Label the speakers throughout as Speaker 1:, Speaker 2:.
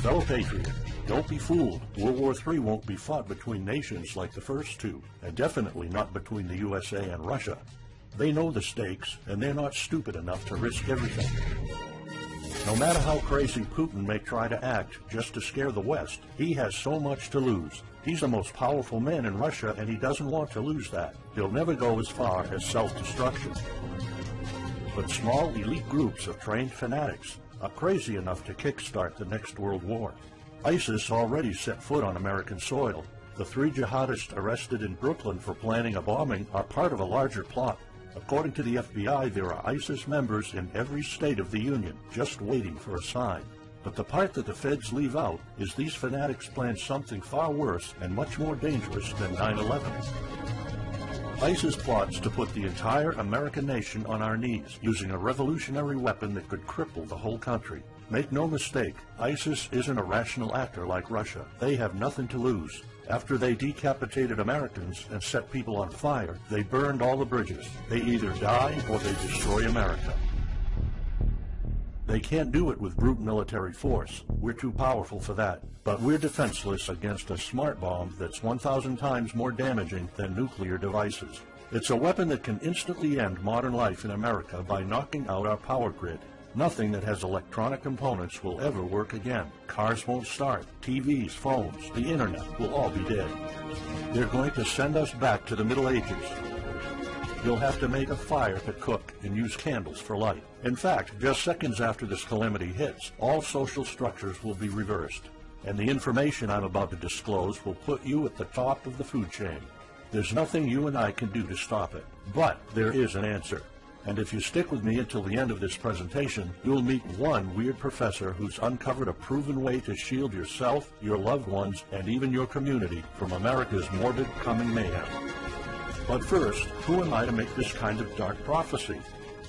Speaker 1: Fellow patriot, don't be fooled. World War III won't be fought between nations like the first two, and definitely not between the USA and Russia. They know the stakes, and they're not stupid enough to risk everything. No matter how crazy Putin may try to act just to scare the West, he has so much to lose. He's the most powerful man in Russia, and he doesn't want to lose that. He'll never go as far as self-destruction. But small elite groups of trained fanatics are crazy enough to kickstart the next world war. ISIS already set foot on American soil. The 3 jihadists arrested in Brooklyn for planning a bombing are part of a larger plot. According to the FBI, there are ISIS members in every state of the Union, just waiting for a sign. But the part that the feds leave out is these fanatics plan something far worse and much more dangerous than 9/11. ISIS plots to put the entire American nation on our knees, using a revolutionary weapon that could cripple the whole country. Make no mistake, ISIS isn't a rational actor like Russia. They have nothing to lose. After they decapitated Americans and set people on fire, they burned all the bridges. They either die or they destroy America. They can't do it with brute military force. We're too powerful for that. But we're defenseless against a smart bomb that's 1,000 times more damaging than nuclear devices. It's a weapon that can instantly end modern life in America by knocking out our power grid. Nothing that has electronic components will ever work again. Cars won't start. TVs, phones, the internet will all be dead. They're going to send us back to the Middle Ages. You'll have to make a fire to cook and use candles for light. In fact, just seconds after this calamity hits, all social structures will be reversed. And the information I'm about to disclose will put you at the top of the food chain. There's nothing you and I can do to stop it. But there is an answer. And if you stick with me until the end of this presentation, you'll meet one weird professor who's uncovered a proven way to shield yourself, your loved ones, and even your community from America's morbid coming mayhem. But first, who am I to make this kind of dark prophecy?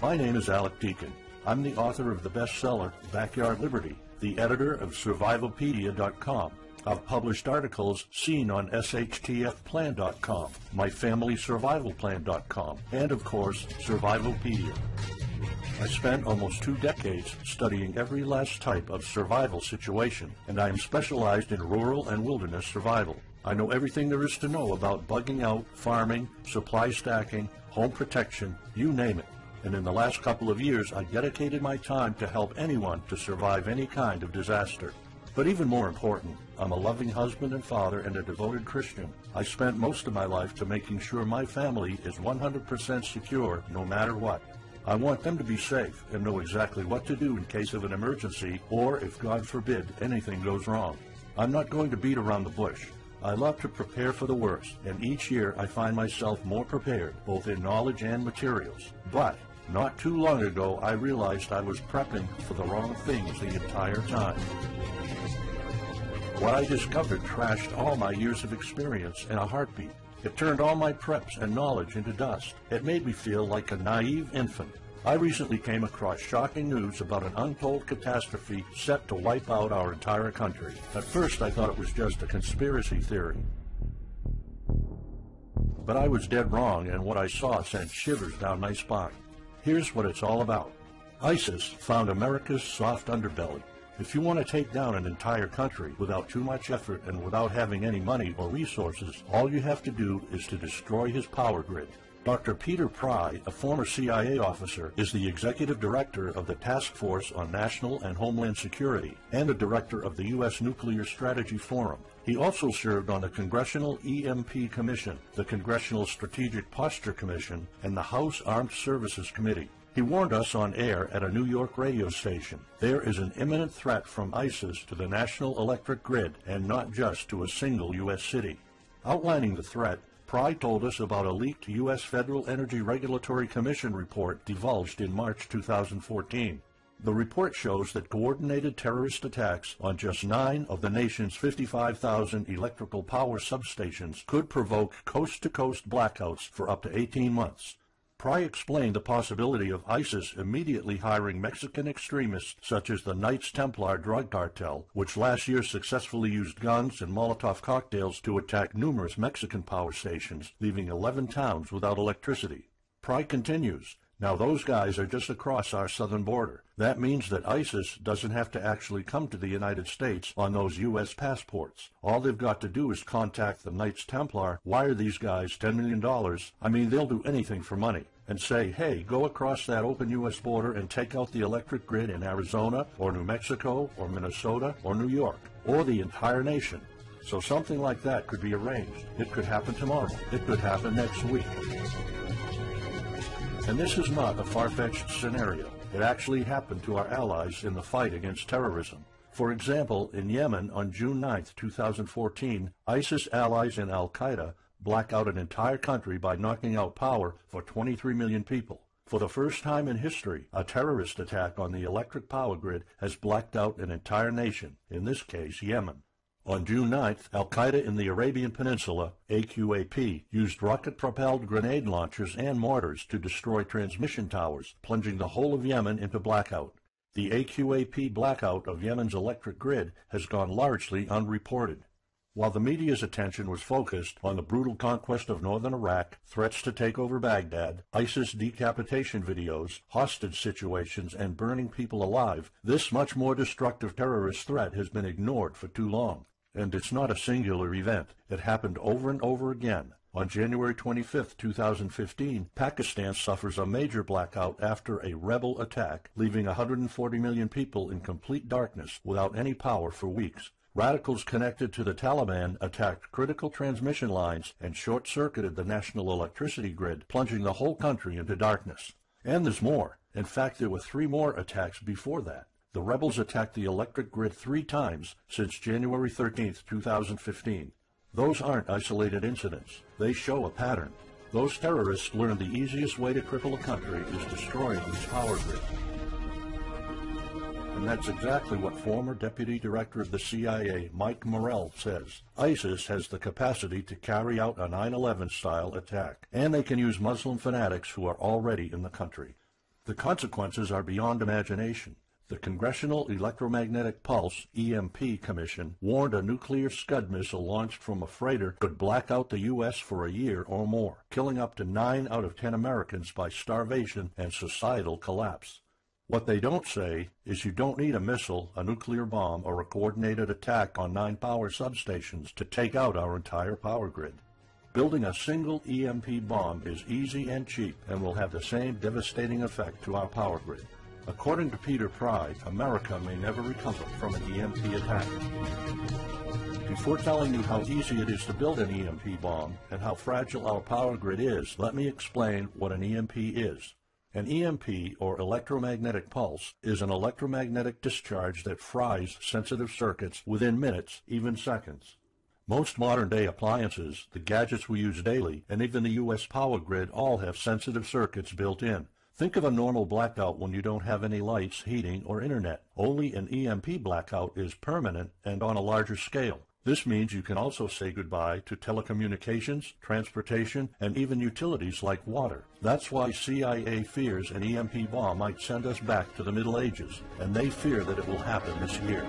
Speaker 1: My name is Alec Deacon. I'm the author of the bestseller, Backyard Liberty, the editor of Survivalpedia.com. I've published articles seen on SHTFplan.com, MyFamilySurvivalPlan.com, and of course, Survivalpedia. I spent almost 2 decades studying every last type of survival situation, and I am specialized in rural and wilderness survival. I know everything there is to know about bugging out, farming, supply stacking, home protection, you name it. And in the last couple of years, I dedicated my time to help anyone to survive any kind of disaster. But even more important, I'm a loving husband and father and a devoted Christian. I spent most of my life to making sure my family is 100% secure no matter what. I want them to be safe and know exactly what to do in case of an emergency or, if God forbid, anything goes wrong. I'm not going to beat around the bush. I love to prepare for the worst, and each year I find myself more prepared, both in knowledge and materials. But not too long ago, I realized I was prepping for the wrong things the entire time. What I discovered trashed all my years of experience in a heartbeat. It turned all my preps and knowledge into dust. It made me feel like a naive infant. I recently came across shocking news about an untold catastrophe set to wipe out our entire country. At first, I thought it was just a conspiracy theory. But I was dead wrong, and what I saw sent shivers down my spine. Here's what it's all about. ISIS found America's soft underbelly. If you want to take down an entire country without too much effort and without having any money or resources, all you have to do is to destroy his power grid. Dr. Peter Pry, a former CIA officer, is the executive director of the Task Force on National and Homeland Security and the director of the U.S. Nuclear Strategy Forum. He also served on the Congressional EMP Commission, the Congressional Strategic Posture Commission, and the House Armed Services Committee. He warned us on air at a New York radio station. There is an imminent threat from ISIS to the national electric grid, and not just to a single U.S. city. Outlining the threat, Pry told us about a leaked U.S. Federal Energy Regulatory Commission report divulged in March 2014. The report shows that coordinated terrorist attacks on just 9 of the nation's 55,000 electrical power substations could provoke coast-to-coast blackouts for up to 18 months. Pry explained the possibility of ISIS immediately hiring Mexican extremists such as the Knights Templar drug cartel, which last year successfully used guns and Molotov cocktails to attack numerous Mexican power stations, leaving 11 towns without electricity. Pry continues, Now those guys are just across our southern border. That means that ISIS doesn't have to actually come to the United States on those U.S. passports. All they've got to do is contact the Knights Templar, wire these guys $10 million, I mean they'll do anything for money, and say, hey, go across that open U.S. border and take out the electric grid in Arizona or New Mexico or Minnesota or New York or the entire nation. So something like that could be arranged. It could happen tomorrow. It could happen next week. And this is not a far-fetched scenario. It actually happened to our allies in the fight against terrorism. For example, in Yemen on June 9, 2014, ISIS allies in al-Qaeda black out an entire country by knocking out power for 23 million people. For the first time in history, a terrorist attack on the electric power grid has blacked out an entire nation, in this case Yemen. On June 9th, al-Qaeda in the Arabian Peninsula, AQAP, used rocket-propelled grenade launchers and mortars to destroy transmission towers, plunging the whole of Yemen into blackout. The AQAP blackout of Yemen's electric grid has gone largely unreported. While the media's attention was focused on the brutal conquest of northern Iraq, threats to take over Baghdad, ISIS decapitation videos, hostage situations, and burning people alive, this much more destructive terrorist threat has been ignored for too long. And it's not a singular event. It happened over and over again. On January 25, 2015, Pakistan suffers a major blackout after a rebel attack, leaving 140 million people in complete darkness without any power for weeks. Radicals connected to the Taliban attacked critical transmission lines and short-circuited the national electricity grid, plunging the whole country into darkness. And there's more. In fact, there were 3 more attacks before that. The rebels attacked the electric grid 3 times since January 13, 2015. Those aren't isolated incidents. They show a pattern. Those terrorists learned the easiest way to cripple a country is destroying its power grid. And that's exactly what former Deputy Director of the CIA, Mike Morrell, says. ISIS has the capacity to carry out a 9/11-style attack, and they can use Muslim fanatics who are already in the country. The consequences are beyond imagination. The Congressional Electromagnetic Pulse, EMP, Commission warned a nuclear Scud missile launched from a freighter could black out the U.S. for a year or more, killing up to 9 out of 10 Americans by starvation and societal collapse. What they don't say is you don't need a missile, a nuclear bomb, or a coordinated attack on 9 power substations to take out our entire power grid. Building a single EMP bomb is easy and cheap and will have the same devastating effect to our power grid. According to Peter Pry, America may never recover from an EMP attack. Before telling you how easy it is to build an EMP bomb and how fragile our power grid is, let me explain what an EMP is. An EMP, or electromagnetic pulse, is an electromagnetic discharge that fries sensitive circuits within minutes, even seconds. Most modern-day appliances, the gadgets we use daily, and even the U.S. power grid all have sensitive circuits built in. Think of a normal blackout when you don't have any lights, heating, or internet. Only an EMP blackout is permanent and on a larger scale. This means you can also say goodbye to telecommunications, transportation, and even utilities like water. That's why CIA fears an EMP bomb might send us back to the Middle Ages, and they fear that it will happen this year.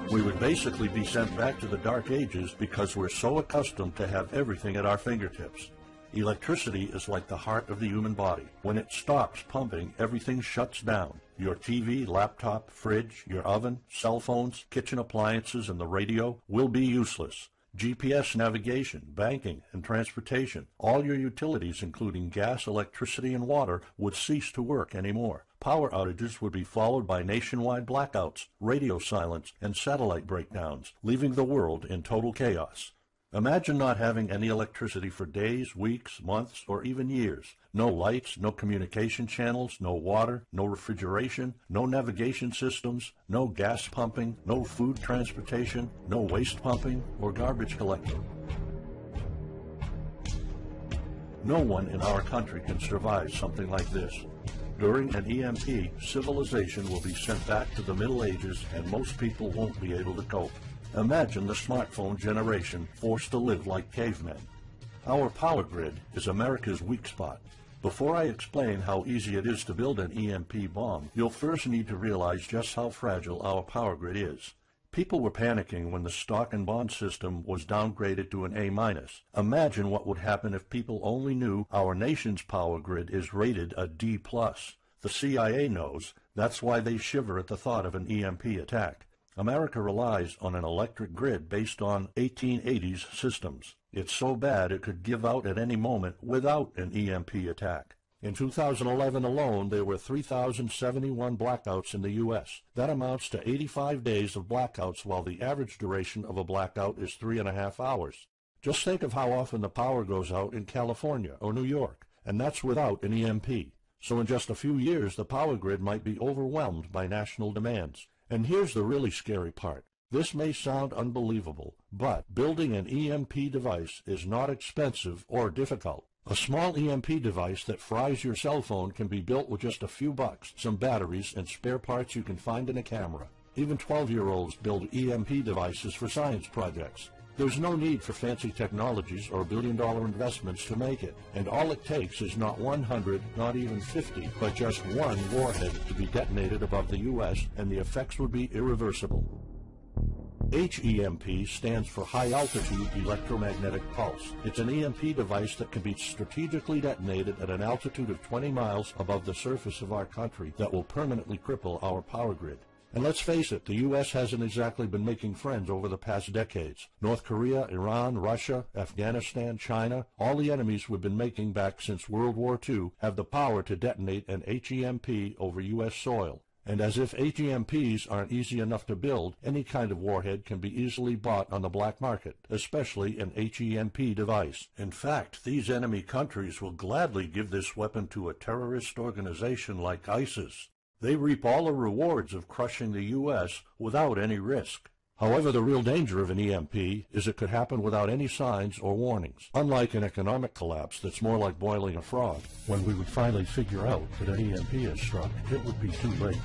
Speaker 1: We would basically be sent back to the Dark Ages because we're so accustomed to have everything at our fingertips. Electricity is like the heart of the human body. When it stops pumping, everything shuts down. Your TV, laptop, fridge, your oven, cell phones, kitchen appliances, and the radio will be useless. GPS navigation, banking, and transportation, all your utilities, including gas, electricity, and water, would cease to work anymore. Power outages would be followed by nationwide blackouts, radio silence, and satellite breakdowns, leaving the world in total chaos. Imagine not having any electricity for days, weeks, months, or even years. No lights, no communication channels, no water, no refrigeration, no navigation systems, no gas pumping, no food transportation, no waste pumping, or garbage collecting. No one in our country can survive something like this. During an EMP, civilization will be sent back to the Middle Ages and most people won't be able to cope. Imagine the smartphone generation forced to live like cavemen. Our power grid is America's weak spot. Before I explain how easy it is to build an EMP bomb, you'll first need to realize just how fragile our power grid is. People were panicking when the stock and bond system was downgraded to an A-. Imagine what would happen if people only knew our nation's power grid is rated a D+. The CIA knows. That's why they shiver at the thought of an EMP attack. America relies on an electric grid based on 1880s systems. It's so bad it could give out at any moment without an EMP attack. In 2011 alone, there were 3,071 blackouts in the U.S. That amounts to 85 days of blackouts, while the average duration of a blackout is 3.5 hours. Just think of how often the power goes out in California or New York, and that's without an EMP. So in just a few years, the power grid might be overwhelmed by national demands. And here's the really scary part. This may sound unbelievable, but building an EMP device is not expensive or difficult. A small EMP device that fries your cell phone can be built with just a few bucks, some batteries, and spare parts you can find in a camera. Even 12-year-olds build EMP devices for science projects. There's no need for fancy technologies or billion-dollar investments to make it, and all it takes is not 100, not even 50, but just one warhead to be detonated above the U.S., and the effects would be irreversible. HEMP stands for High Altitude Electromagnetic Pulse. It's an EMP device that can be strategically detonated at an altitude of 20 miles above the surface of our country that will permanently cripple our power grid. And let's face it, the U.S. hasn't exactly been making friends over the past decades. North Korea, Iran, Russia, Afghanistan, China, all the enemies we've been making back since World War II have the power to detonate an HEMP over U.S. soil. And as if HEMPs aren't easy enough to build, any kind of warhead can be easily bought on the black market, especially an HEMP device. In fact, these enemy countries will gladly give this weapon to a terrorist organization like ISIS. They reap all the rewards of crushing the U.S. without any risk. However, the real danger of an EMP is it could happen without any signs or warnings. Unlike an economic collapse that's more like boiling a frog, when we would finally figure out that an EMP has struck, it would be too late.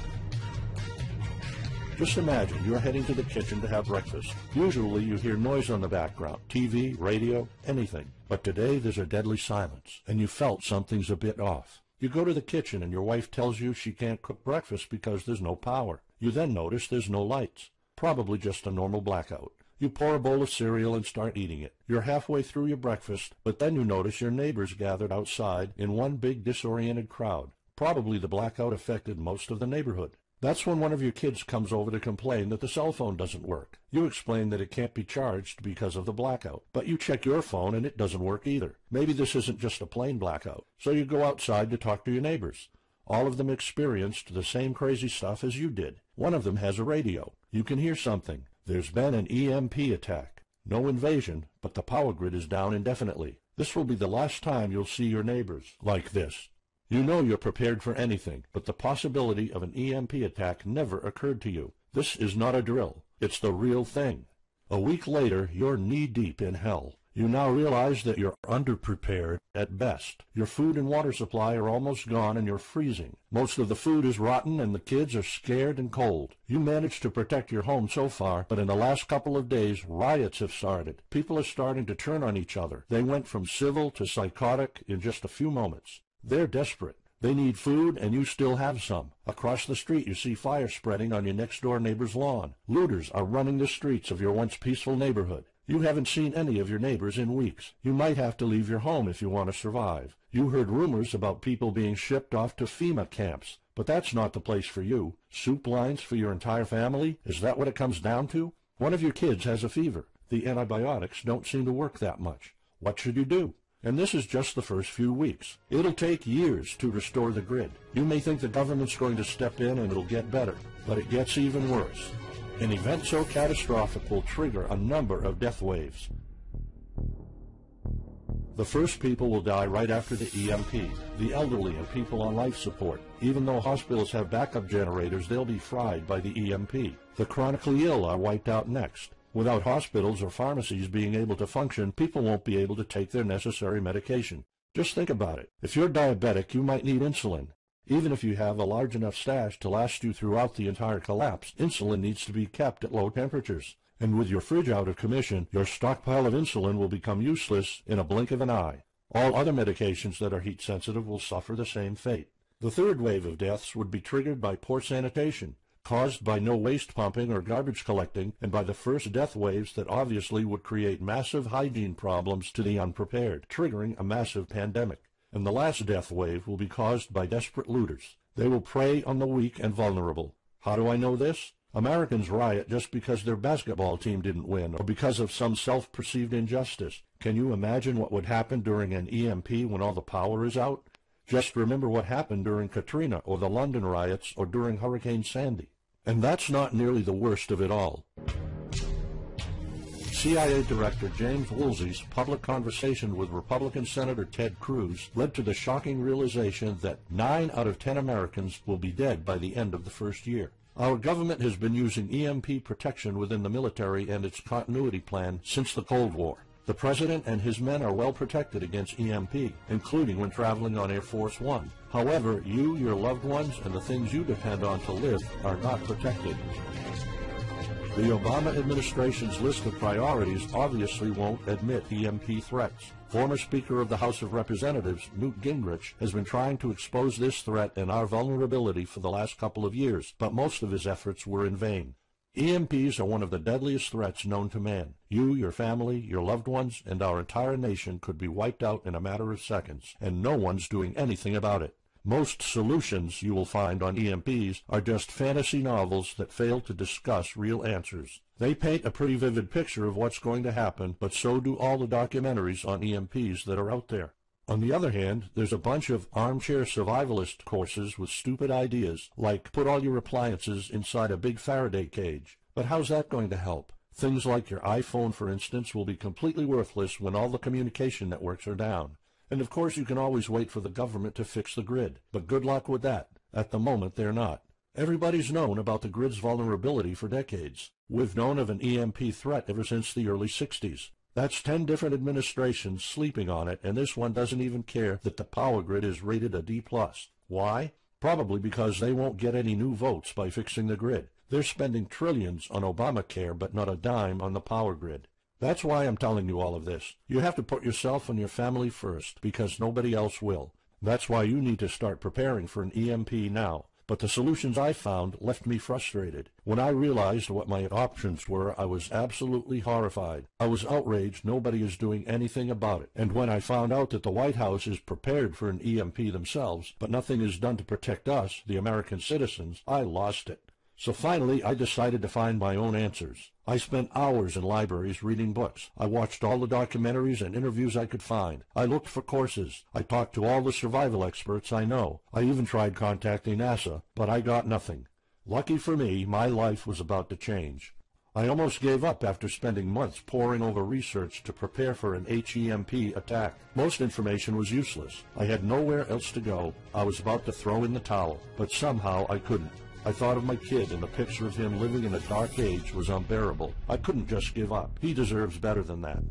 Speaker 1: Just imagine you're heading to the kitchen to have breakfast. Usually you hear noise on the background, TV, radio, anything. But today there's a deadly silence, and you felt something's a bit off. You go to the kitchen and your wife tells you she can't cook breakfast because there's no power. You then notice there's no lights. Probably just a normal blackout. You pour a bowl of cereal and start eating it. You're halfway through your breakfast, but then you notice your neighbors gathered outside in one big disoriented crowd. Probably the blackout affected most of the neighborhood. That's when one of your kids comes over to complain that the cell phone doesn't work. You explain that it can't be charged because of the blackout, but you check your phone and it doesn't work either. Maybe this isn't just a plain blackout, so you go outside to talk to your neighbors. All of them experienced the same crazy stuff as you did. One of them has a radio. You can hear something. There's been an EMP attack. No invasion, but the power grid is down indefinitely. This will be the last time you'll see your neighbors like this. You know you're prepared for anything, but the possibility of an EMP attack never occurred to you. This is not a drill. It's the real thing. A week later, you're knee-deep in hell. You now realize that you're underprepared at best. Your food and water supply are almost gone and you're freezing. Most of the food is rotten and the kids are scared and cold. You managed to protect your home so far, but in the last couple of days, riots have started. People are starting to turn on each other. They went from civil to psychotic in just a few moments. They're desperate. They need food, and you still have some. Across the street, you see fire spreading on your next-door neighbor's lawn. Looters are running the streets of your once peaceful neighborhood. You haven't seen any of your neighbors in weeks. You might have to leave your home if you want to survive. You heard rumors about people being shipped off to FEMA camps, but that's not the place for you. Soup lines for your entire family? Is that what it comes down to? One of your kids has a fever. The antibiotics don't seem to work that much. What should you do? And this is just the first few weeks. It'll take years to restore the grid. You may think the government's going to step in and it'll get better, but it gets even worse. An event so catastrophic will trigger a number of death waves. The first people will die right after the EMP, the elderly and people on life support. Even though hospitals have backup generators, they'll be fried by the EMP. The chronically ill are wiped out next. Without hospitals or pharmacies being able to function, people won't be able to take their necessary medication. Just think about it. If you're diabetic, you might need insulin. Even if you have a large enough stash to last you throughout the entire collapse, insulin needs to be kept at low temperatures. And with your fridge out of commission, your stockpile of insulin will become useless in a blink of an eye. All other medications that are heat sensitive will suffer the same fate. The third wave of deaths would be triggered by poor sanitation. caused by no waste pumping or garbage collecting, and by the first death waves that obviously would create massive hygiene problems to the unprepared, triggering a massive pandemic. And the last death wave will be caused by desperate looters. They will prey on the weak and vulnerable. How do I know this? Americans riot just because their basketball team didn't win, or because of some self-perceived injustice. Can you imagine what would happen during an EMP when all the power is out? Just remember what happened during Katrina, or the London riots, or during Hurricane Sandy. And that's not nearly the worst of it all. CIA Director James Woolsey's public conversation with Republican Senator Ted Cruz led to the shocking realization that 9 out of 10 Americans will be dead by the end of the first year. Our government has been using EMP protection within the military and its continuity plan since the Cold War. The President and his men are well protected against EMP, including when traveling on Air Force One. However, you, your loved ones, and the things you depend on to live are not protected. The Obama administration's list of priorities obviously won't admit EMP threats. Former Speaker of the House of Representatives, Newt Gingrich, has been trying to expose this threat and our vulnerability for the last couple of years, but most of his efforts were in vain. EMPs are one of the deadliest threats known to man. You, your family, your loved ones, and our entire nation could be wiped out in a matter of seconds, and no one's doing anything about it. Most solutions you will find on EMPs are just fantasy novels that fail to discuss real answers. They paint a pretty vivid picture of what's going to happen, but so do all the documentaries on EMPs that are out there. On the other hand, there's a bunch of armchair survivalist courses with stupid ideas, like put all your appliances inside a big Faraday cage. But how's that going to help? Things like your iPhone, for instance, will be completely worthless when all the communication networks are down. And of course you can always wait for the government to fix the grid, but good luck with that. At the moment they're not. Everybody's known about the grid's vulnerability for decades. We've known of an EMP threat ever since the early 60s. That's 10 different administrations sleeping on it, and this one doesn't even care that the power grid is rated a D+. Why? Probably because they won't get any new votes by fixing the grid. They're spending trillions on Obamacare, but not a dime on the power grid. That's why I'm telling you all of this. You have to put yourself and your family first, because nobody else will. That's why you need to start preparing for an EMP now. But the solutions I found left me frustrated. When I realized what my options were, I was absolutely horrified. I was outraged nobody is doing anything about it. And when I found out that the White House is prepared for an EMP themselves, but nothing is done to protect us, the American citizens, I lost it. So finally, I decided to find my own answers. I spent hours in libraries reading books. I watched all the documentaries and interviews I could find. I looked for courses. I talked to all the survival experts I know. I even tried contacting NASA, but I got nothing. Lucky for me, my life was about to change. I almost gave up after spending months poring over research to prepare for an HEMP attack. Most information was useless. I had nowhere else to go. I was about to throw in the towel, but somehow I couldn't. I thought of my kid, and the picture of him living in a dark age was unbearable. I couldn't just give up. He deserves better than that.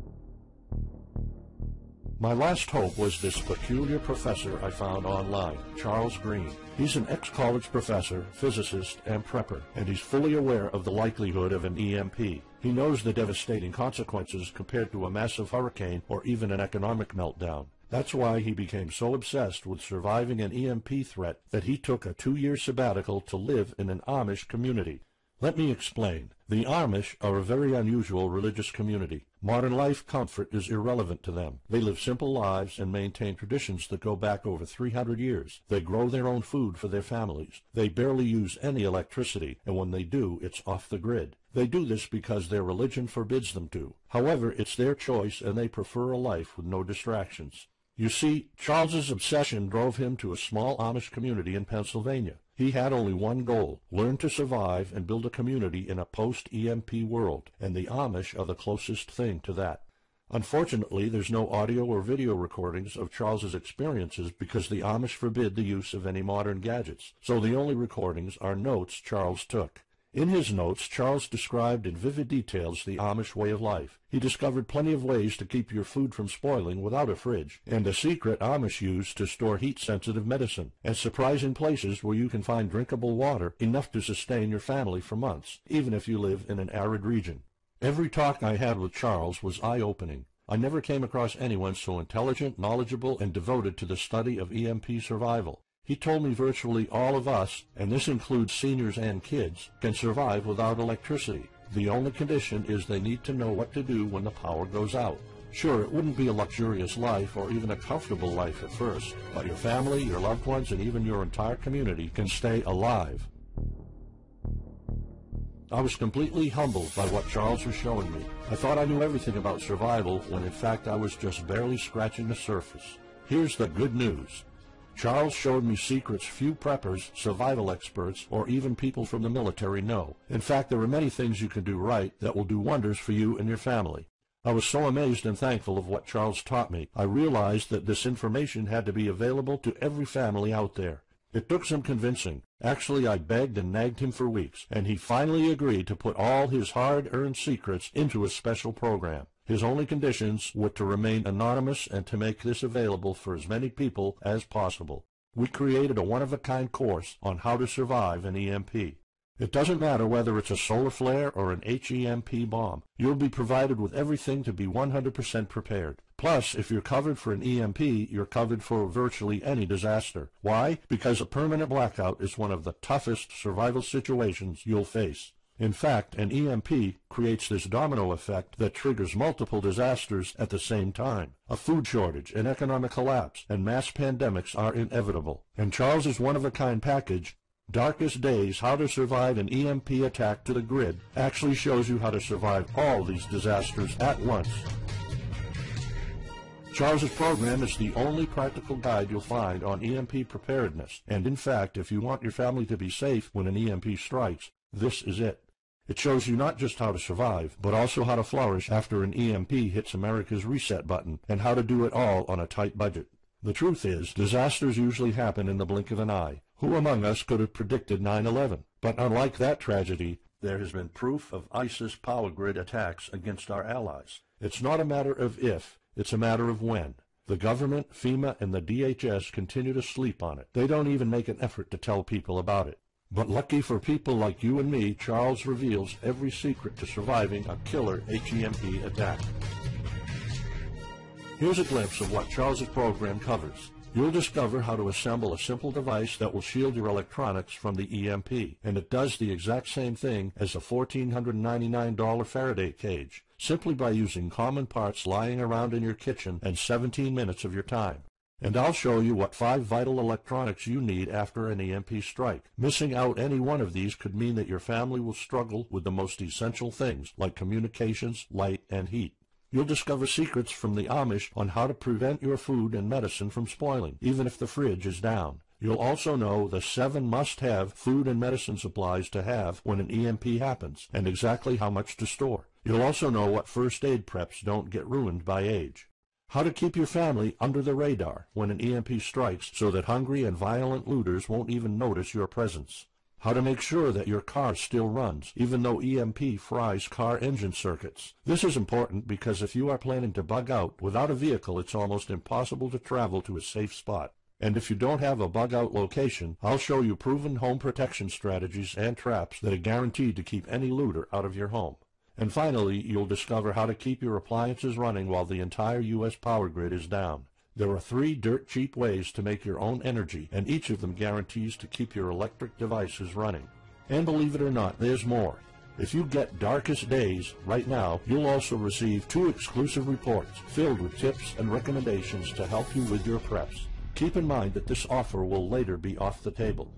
Speaker 1: My last hope was this peculiar professor I found online, Charles Green. He's an ex-college professor, physicist, and prepper, and he's fully aware of the likelihood of an EMP. He knows the devastating consequences compared to a massive hurricane or even an economic meltdown. That's why he became so obsessed with surviving an EMP threat that he took a 2-year sabbatical to live in an Amish community. Let me explain. The Amish are a very unusual religious community. Modern life comfort is irrelevant to them. They live simple lives and maintain traditions that go back over 300 years. They grow their own food for their families. They barely use any electricity, and when they do, it's off the grid. They do this because their religion forbids them to. However, it's their choice, and they prefer a life with no distractions. You see, Charles's obsession drove him to a small Amish community in Pennsylvania. He had only one goal: learn to survive and build a community in a post-EMP world, and the Amish are the closest thing to that. Unfortunately, there's no audio or video recordings of Charles's experiences because the Amish forbid the use of any modern gadgets, so the only recordings are notes Charles took. In his notes, Charles described in vivid details the Amish way of life. He discovered plenty of ways to keep your food from spoiling without a fridge, and a secret Amish use to store heat-sensitive medicine, and surprising places where you can find drinkable water enough to sustain your family for months, even if you live in an arid region. Every talk I had with Charles was eye-opening. I never came across anyone so intelligent, knowledgeable, and devoted to the study of EMP survival. He told me virtually all of us, and this includes seniors and kids, can survive without electricity. The only condition is they need to know what to do when the power goes out. Sure, it wouldn't be a luxurious life or even a comfortable life at first, but your family, your loved ones, and even your entire community can stay alive. I was completely humbled by what Charles was showing me. I thought I knew everything about survival when in fact I was just barely scratching the surface. Here's the good news. Charles showed me secrets few preppers, survival experts, or even people from the military know. In fact, there are many things you can do right that will do wonders for you and your family. I was so amazed and thankful of what Charles taught me. I realized that this information had to be available to every family out there. It took some convincing. Actually, I begged and nagged him for weeks, and he finally agreed to put all his hard-earned secrets into a special program. His only conditions were to remain anonymous and to make this available for as many people as possible. We created a one-of-a-kind course on how to survive an EMP. It doesn't matter whether it's a solar flare or an HEMP bomb. You'll be provided with everything to be 100% prepared. Plus, if you're covered for an EMP, you're covered for virtually any disaster. Why? Because a permanent blackout is one of the toughest survival situations you'll face. In fact, an EMP creates this domino effect that triggers multiple disasters at the same time. A food shortage, an economic collapse, and mass pandemics are inevitable. And Charles's one-of-a-kind package, Darkest Days, How to Survive an EMP Attack to the Grid, actually shows you how to survive all these disasters at once. Charles's program is the only practical guide you'll find on EMP preparedness, and in fact, if you want your family to be safe when an EMP strikes, this is it. It shows you not just how to survive, but also how to flourish after an EMP hits America's reset button, and how to do it all on a tight budget. The truth is, disasters usually happen in the blink of an eye. Who among us could have predicted 9/11? But unlike that tragedy, there has been proof of ISIS power grid attacks against our allies. It's not a matter of if, it's a matter of when. The government, FEMA, and the DHS continue to sleep on it. They don't even make an effort to tell people about it. But lucky for people like you and me, Charles reveals every secret to surviving a killer HEMP attack. Here's a glimpse of what Charles's program covers. You'll discover how to assemble a simple device that will shield your electronics from the EMP, and it does the exact same thing as a $1,499 Faraday cage, simply by using common parts lying around in your kitchen and 17 minutes of your time. And I'll show you what 5 vital electronics you need after an EMP strike. Missing out any one of these could mean that your family will struggle with the most essential things like communications, light, and heat. You'll discover secrets from the Amish on how to prevent your food and medicine from spoiling, even if the fridge is down. You'll also know the 7 must-have food and medicine supplies to have when an EMP happens, and exactly how much to store. You'll also know what first aid preps don't get ruined by age. How to keep your family under the radar when an EMP strikes so that hungry and violent looters won't even notice your presence. How to make sure that your car still runs, even though EMP fries car engine circuits. This is important because if you are planning to bug out, without a vehicle it's almost impossible to travel to a safe spot. And if you don't have a bug-out location, I'll show you proven home protection strategies and traps that are guaranteed to keep any looter out of your home. And finally, you'll discover how to keep your appliances running while the entire U.S. power grid is down. There are 3 dirt-cheap ways to make your own energy, and each of them guarantees to keep your electric devices running. And believe it or not, there's more. If you get Darkest Days right now, you'll also receive 2 exclusive reports filled with tips and recommendations to help you with your preps. Keep in mind that this offer will later be off the table.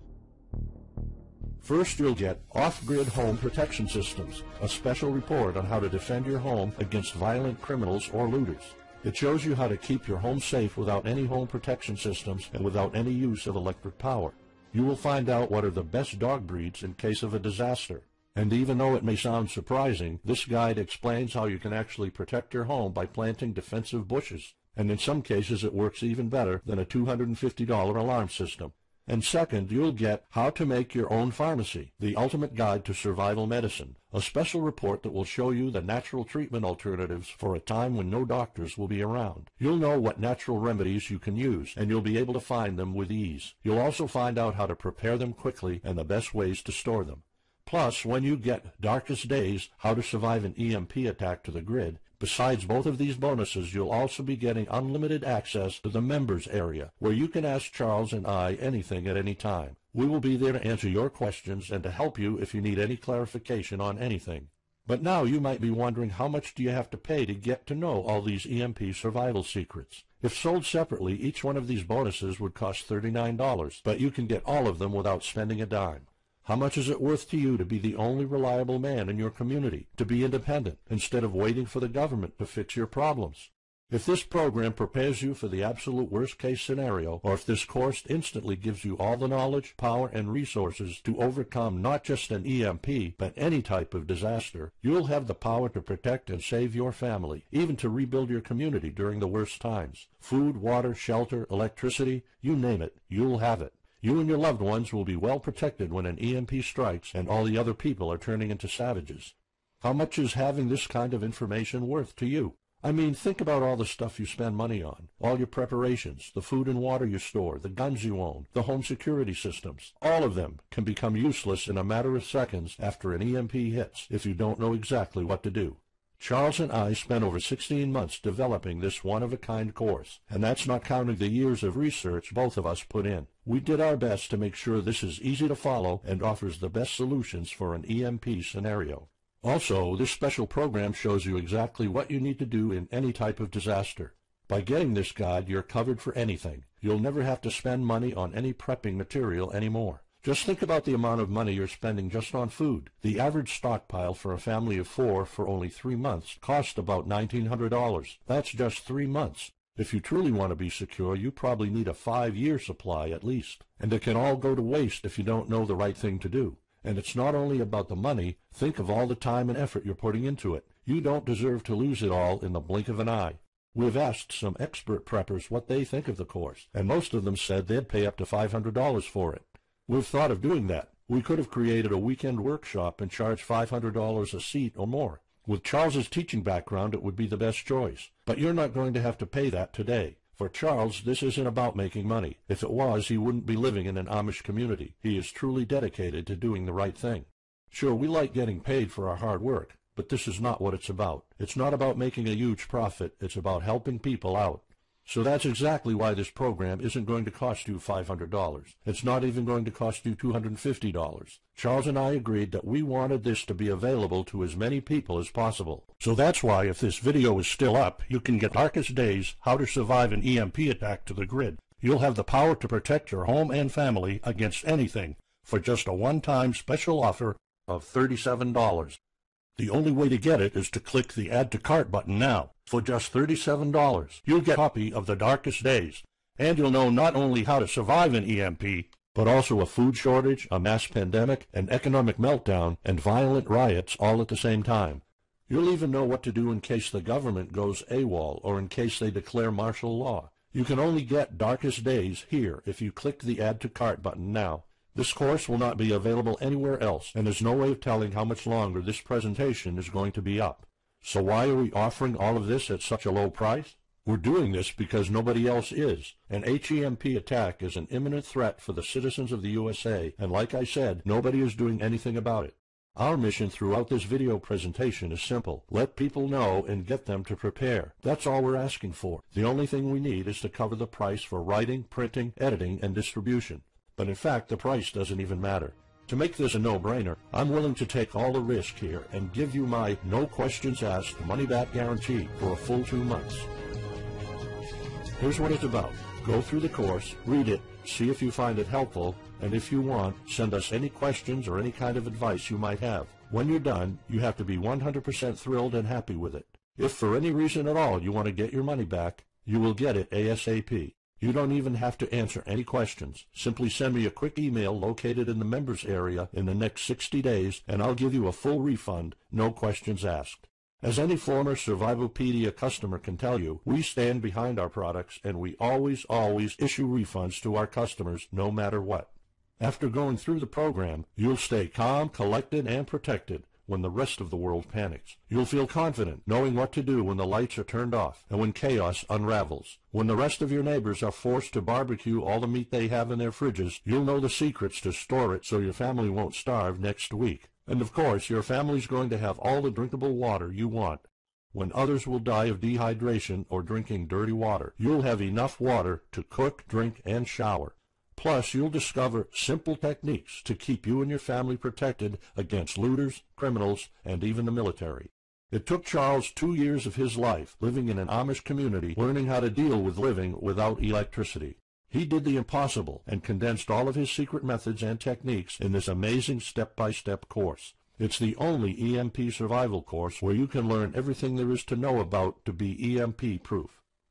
Speaker 1: First, you'll get Off-Grid Home Protection Systems, a special report on how to defend your home against violent criminals or looters. It shows you how to keep your home safe without any home protection systems and without any use of electric power. You will find out what are the best dog breeds in case of a disaster. And even though it may sound surprising, this guide explains how you can actually protect your home by planting defensive bushes. And in some cases it works even better than a $250 alarm system. And second, you'll get How to Make Your Own Pharmacy, the ultimate guide to survival medicine, a special report that will show you the natural treatment alternatives for a time when no doctors will be around. You'll know what natural remedies you can use, and you'll be able to find them with ease. You'll also find out how to prepare them quickly and the best ways to store them. Plus, when you get Darkest Days, How to Survive an EMP Attack to the Grid, Besides both of these bonuses, you'll also be getting unlimited access to the members area, where you can ask Charles and I anything at any time. We will be there to answer your questions and to help you if you need any clarification on anything. But now you might be wondering, how much do you have to pay to get to know all these EMP survival secrets? If sold separately, each one of these bonuses would cost $39, but you can get all of them without spending a dime. How much is it worth to you to be the only reliable man in your community, to be independent, instead of waiting for the government to fix your problems? If this program prepares you for the absolute worst-case scenario, or if this course instantly gives you all the knowledge, power, and resources to overcome not just an EMP, but any type of disaster, you'll have the power to protect and save your family, even to rebuild your community during the worst times. Food, water, shelter, electricity, you name it, you'll have it. You and your loved ones will be well protected when an EMP strikes and all the other people are turning into savages. How much is having this kind of information worth to you? I mean, think about all the stuff you spend money on, all your preparations, the food and water you store, the guns you own, the home security systems. All of them can become useless in a matter of seconds after an EMP hits if you don't know exactly what to do. Charles and I spent over 16 months developing this one-of-a-kind course, and that's not counting the years of research both of us put in. We did our best to make sure this is easy to follow and offers the best solutions for an EMP scenario. Also, this special program shows you exactly what you need to do in any type of disaster. By getting this guide, you're covered for anything. You'll never have to spend money on any prepping material anymore. Just think about the amount of money you're spending just on food. The average stockpile for a family of 4 for only 3 months costs about $1,900. That's just 3 months. If you truly want to be secure, you probably need a 5-year supply at least. And it can all go to waste if you don't know the right thing to do. And it's not only about the money. Think of all the time and effort you're putting into it. You don't deserve to lose it all in the blink of an eye. We've asked some expert preppers what they think of the course, and most of them said they'd pay up to $500 for it. We've thought of doing that. We could have created a weekend workshop and charged $500 a seat or more. With Charles's teaching background, it would be the best choice. But you're not going to have to pay that today. For Charles, this isn't about making money. If it was, he wouldn't be living in an Amish community. He is truly dedicated to doing the right thing. Sure, we like getting paid for our hard work, but this is not what it's about. It's not about making a huge profit. It's about helping people out. So that's exactly why this program isn't going to cost you $500. It's not even going to cost you $250. Charles and I agreed that we wanted this to be available to as many people as possible. So that's why, if this video is still up, you can get Darkest Days, How to Survive an EMP Attack to the grid. You'll have the power to protect your home and family against anything for just a one-time special offer of $37. The only way to get it is to click the Add to Cart button now. For just $37, you'll get a copy of The Darkest Days, and you'll know not only how to survive an EMP, but also a food shortage, a mass pandemic, an economic meltdown, and violent riots all at the same time. You'll even know what to do in case the government goes AWOL or in case they declare martial law. You can only get Darkest Days here if you click the Add to Cart button now. This course will not be available anywhere else, and there's no way of telling how much longer this presentation is going to be up. So why are we offering all of this at such a low price? We're doing this because nobody else is. An HEMP attack is an imminent threat for the citizens of the USA, and like I said, nobody is doing anything about it. Our mission throughout this video presentation is simple. Let people know and get them to prepare. That's all we're asking for. The only thing we need is to cover the price for writing, printing, editing, and distribution. But in fact, the price doesn't even matter. To make this a no-brainer, I'm willing to take all the risk here and give you my no questions asked money-back guarantee for a full 2 months. Here's what it's about. Go through the course, read it, see if you find it helpful, and if you want, send us any questions or any kind of advice you might have. When you're done, you have to be 100% thrilled and happy with it. If for any reason at all you want to get your money back, you will get it ASAP. You don't even have to answer any questions. Simply send me a quick email located in the members area in the next 60 days, and I'll give you a full refund, no questions asked. As any former Survivalpedia customer can tell you, we stand behind our products, and we always issue refunds to our customers no matter what. After going through the program, you'll stay calm, collected, and protected when the rest of the world panics. You'll feel confident knowing what to do when the lights are turned off and when chaos unravels. When the rest of your neighbors are forced to barbecue all the meat they have in their fridges, you'll know the secrets to store it so your family won't starve next week. And of course, your family's going to have all the drinkable water you want. When others will die of dehydration or drinking dirty water, you'll have enough water to cook, drink, and shower. Plus, you'll discover simple techniques to keep you and your family protected against looters, criminals, and even the military. It took Charles 2 years of his life living in an Amish community learning how to deal with living without electricity. He did the impossible and condensed all of his secret methods and techniques in this amazing step-by-step course. It's the only EMP survival course where you can learn everything there is to know about to be EMP-proof.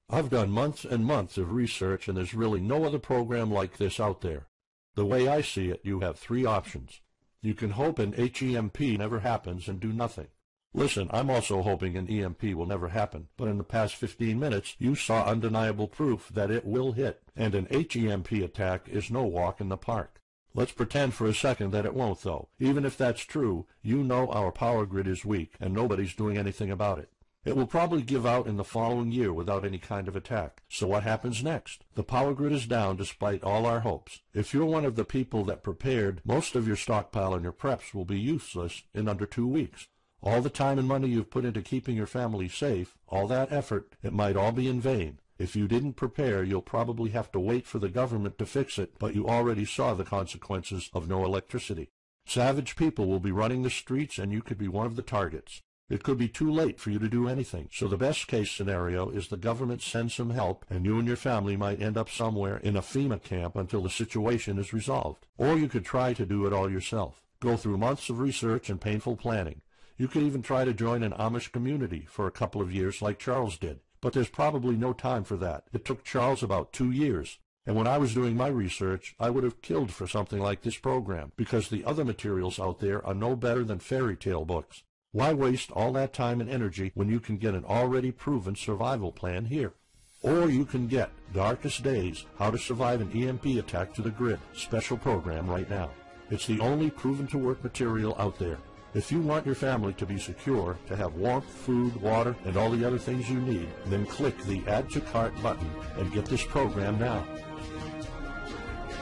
Speaker 1: I've done months and months of research, and there's really no other program like this out there. The way I see it, you have 3 options. You can hope an HEMP never happens and do nothing. Listen, I'm also hoping an EMP will never happen, but in the past 15 minutes, you saw undeniable proof that it will hit, and an HEMP attack is no walk in the park. Let's pretend for a second that it won't, though. Even if that's true, you know our power grid is weak, and nobody's doing anything about it. It will probably give out in the following year without any kind of attack. So what happens next? The power grid is down despite all our hopes. If you're one of the people that prepared, most of your stockpile and your preps will be useless in under 2 weeks. All the time and money you've put into keeping your family safe, all that effort, it might all be in vain. If you didn't prepare, you'll probably have to wait for the government to fix it, but you already saw the consequences of no electricity. Savage people will be running the streets, and you could be one of the targets. It could be too late for you to do anything, so the best-case scenario is the government sends some help, and you and your family might end up somewhere in a FEMA camp until the situation is resolved. Or you could try to do it all yourself. Go through months of research and painful planning. You could even try to join an Amish community for a couple of years like Charles did. But there's probably no time for that. It took Charles about 2 years. And when I was doing my research, I would have killed for something like this program, because the other materials out there are no better than fairy tale books. Why waste all that time and energy when you can get an already proven survival plan here? Or you can get Darkest Days, How to Survive an EMP Attack to the Grid special program right now. It's the only proven-to-work material out there. If you want your family to be secure, to have warmth, food, water, and all the other things you need, then click the Add to Cart button and get this program now.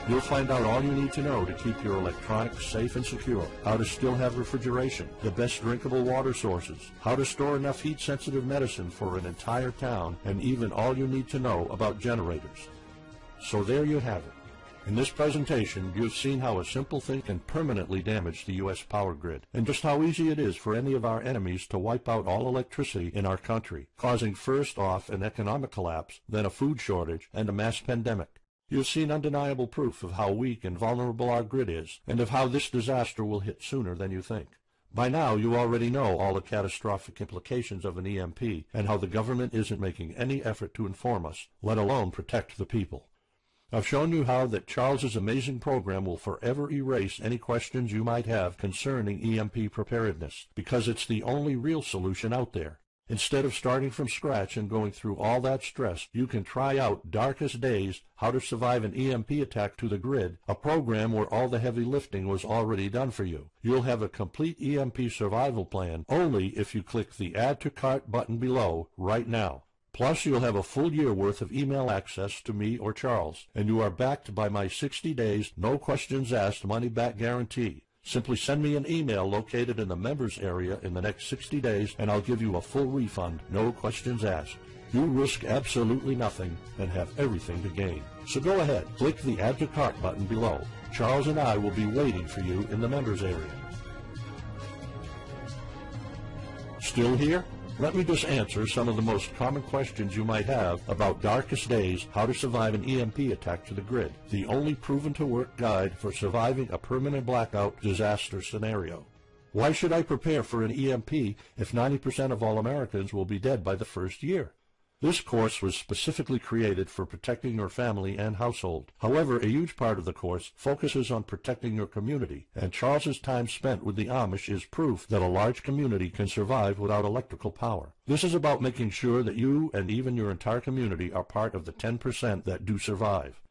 Speaker 1: You'll find out all you need to know to keep your electronics safe and secure, how to still have refrigeration, the best drinkable water sources, how to store enough heat-sensitive medicine for an entire town, and even all you need to know about generators. So there you have it. In this presentation, you've seen how a simple thing can permanently damage the U.S. power grid, and just how easy it is for any of our enemies to wipe out all electricity in our country, causing first off an economic collapse, then a food shortage, and a mass pandemic. You've seen undeniable proof of how weak and vulnerable our grid is, and of how this disaster will hit sooner than you think. By now, you already know all the catastrophic implications of an EMP, and how the government isn't making any effort to inform us, let alone protect the people. I've shown you how that Charles's amazing program will forever erase any questions you might have concerning EMP preparedness, because it's the only real solution out there. Instead of starting from scratch and going through all that stress, you can try out Darkest Days, How to Survive an EMP Attack to the Grid, a program where all the heavy lifting was already done for you. You'll have a complete EMP survival plan only if you click the Add to Cart button below right now. Plus, you'll have a full year worth of email access to me or Charles, and you are backed by my 60 days, no questions asked money-back guarantee. Simply send me an email located in the members area in the next 60 days, and I'll give you a full refund, no questions asked. You risk absolutely nothing and have everything to gain. So go ahead, click the Add to Cart button below. Charles and I will be waiting for you in the members area. Still here? Let me just answer some of the most common questions you might have about Darkest Days, How to Survive an EMP Attack to the Grid, the only proven-to-work guide for surviving a permanent blackout disaster scenario. Why should I prepare for an EMP if 90% of all Americans will be dead by the first year? This course was specifically created for protecting your family and household. However, a huge part of the course focuses on protecting your community, and Charles's time spent with the Amish is proof that a large community can survive without electrical power. This is about making sure that you and even your entire community are part of the 10% that do survive.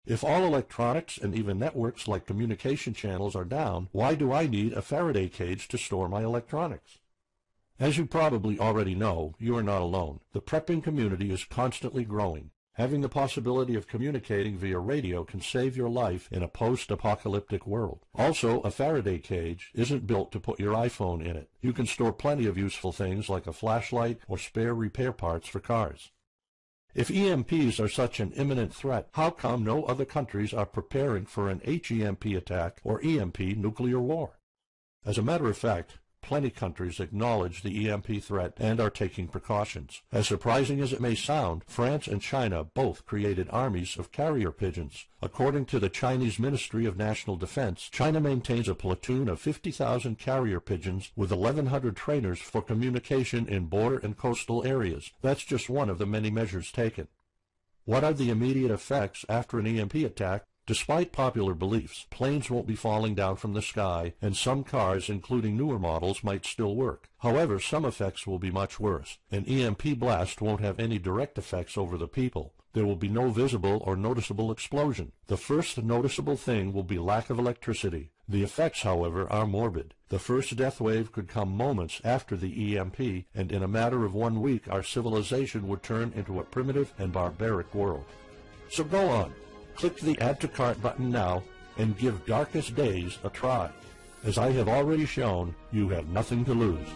Speaker 1: If all electronics and even networks like communication channels are down, why do I need a Faraday cage to store my electronics? As you probably already know, you are not alone. The prepping community is constantly growing. Having the possibility of communicating via radio can save your life in a post-apocalyptic world. Also, a Faraday cage isn't built to put your iPhone in it. You can store plenty of useful things like a flashlight or spare repair parts for cars. If EMPs are such an imminent threat, how come no other countries are preparing for an HEMP attack or EMP nuclear war? As a matter of fact, plenty countries acknowledge the EMP threat and are taking precautions. As surprising as it may sound, France and China both created armies of carrier pigeons. According to the Chinese Ministry of National Defense, China maintains a platoon of 50,000 carrier pigeons with 1,100 trainers for communication in border and coastal areas. That's just one of the many measures taken. What are the immediate effects after an EMP attack? Despite popular beliefs, planes won't be falling down from the sky, and some cars, including newer models, might still work. However, some effects will be much worse. An EMP blast won't have any direct effects over the people. There will be no visible or noticeable explosion. The first noticeable thing will be lack of electricity. The effects, however, are morbid. The first death wave could come moments after the EMP, and in a matter of 1 week, our civilization would turn into a primitive and barbaric world. So go on. Click the Add to Cart button now and give Darkest Days a try. As I have already shown, you have nothing to lose.